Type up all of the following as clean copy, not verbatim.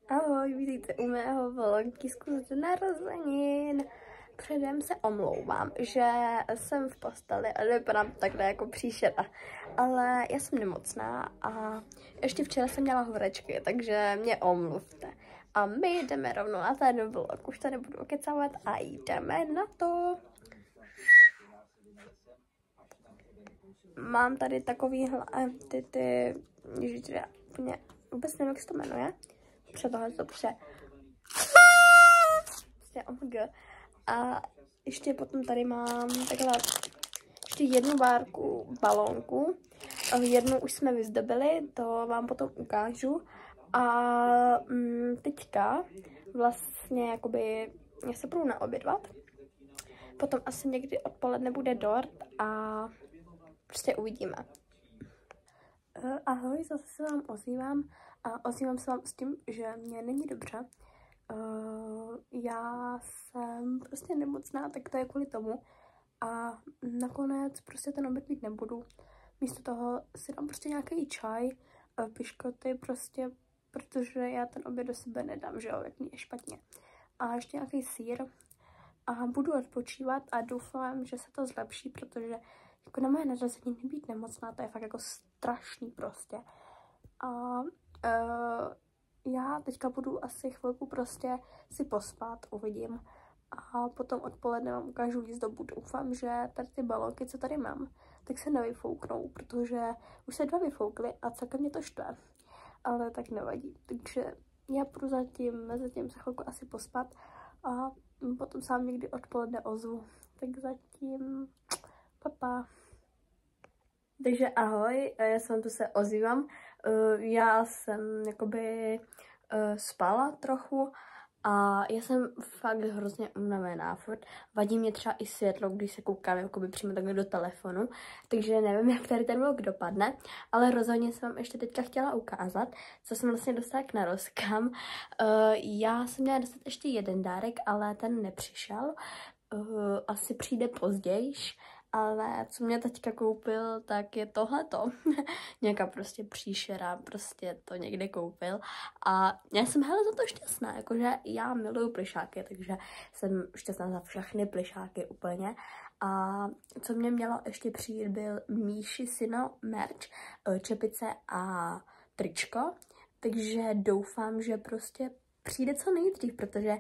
Ahoj, vítejte u mého vlogtisku z narozenin. Předem se omlouvám, že jsem v posteli a vypadám takhle jako příšera. Ale já jsem nemocná a ještě včera jsem měla horečky, takže mě omluvte. A my jdeme rovnou na ten vlog, už to nebudu kecávat a jdeme na to. Mám tady takovýhle vůbec nevím, jak se to jmenuje. Přetohle to A ještě potom tady mám takhle ještě jednu várku balónku. Jednu už jsme vyzdobili, to vám potom ukážu. A teďka vlastně jakoby já se budu naobědvat. Potom asi někdy odpoledne bude dort a prostě uvidíme. Ahoj, zase se vám ozývám a ozývám se vám s tím, že mě není dobře. Já jsem prostě nemocná, tak to je kvůli tomu a nakonec prostě ten oběd mít nebudu. Místo toho si dám prostě nějaký čaj, piškoty prostě, protože já ten oběd do sebe nedám, že jo, jak mě je špatně. A ještě nějaký sýr a budu odpočívat a doufám, že se to zlepší, protože jako na moje narozeniny být nemocná, to je fakt jako strašný prostě. A já teďka budu asi chvilku prostě si pospat, uvidím. A potom odpoledne vám ukážu jízdobu. Doufám, že tady ty balónky, co tady mám, tak se nevyfouknou, protože už se 2 vyfoukly a celkem mě to štve. Ale tak nevadí. Takže já budu zatím se chvilku asi pospat a potom sám někdy odpoledne ozvu. Tak zatím papa. Takže ahoj, já se vám tu se ozývám. Já jsem jakoby spala trochu a já jsem fakt hrozně unavená furt. Vadí mě třeba i světlo, když se koukám jakoby přímo takhle do telefonu, takže nevím, jak tady ten vlog dopadne, ale rozhodně jsem vám ještě teďka chtěla ukázat, co jsem vlastně dostala k narozkám. Já jsem měla dostat ještě jeden dárek, ale ten nepřišel. Asi přijde pozdějiš. Ale co mě teďka koupil, tak je tohleto. Nějaká prostě příšera, prostě to někde koupil. A já jsem hele za to šťastná, jakože já miluju plišáky, takže jsem šťastná za všechny plišáky úplně. A co mě mělo ještě přijít, byl Míši Sino merch, čepice a tričko. Takže doufám, že prostě přijde co nejdřív, protože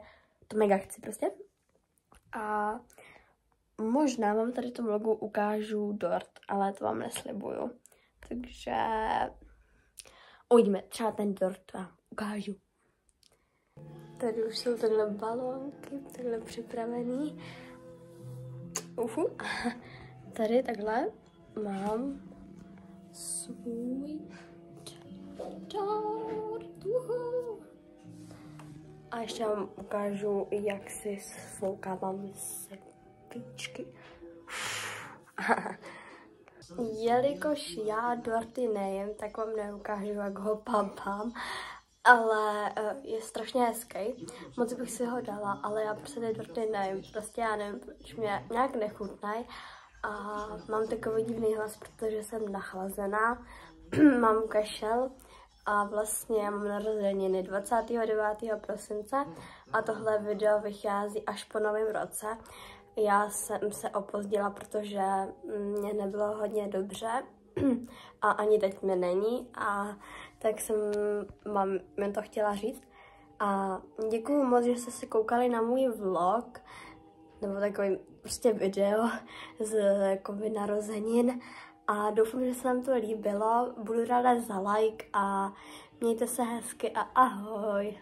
to mega chci prostě. A možná vám tady v tom vlogu ukážu dort, ale to vám neslibuju. Takže uvidíme, třeba ten dort vám ukážu. Tady už jsou takhle balónky, takhle připravený. Tady takhle mám svůj dort. A ještě vám ukážu, jak si sfoukávám píčky. Jelikož já dorty nejím, tak vám neukážu, jak ho pampám, ale je strašně hezký. Moc bych si ho dala, ale já prostě ty dorty nejím. Prostě já nevím, proč mě nějak nechutnají. A mám takový divný hlas, protože jsem nachlazená, mám kašel a vlastně já mám narozeniny 29. prosince a tohle video vychází až po novém roce. Já jsem se opozdila, protože mě nebylo hodně dobře a ani teď mě není a tak jsem vám to chtěla říct. A děkuju moc, že jste se koukali na můj vlog, nebo takový prostě video z jakoby narozenin a doufám, že se vám to líbilo. Budu ráda za like a mějte se hezky a ahoj.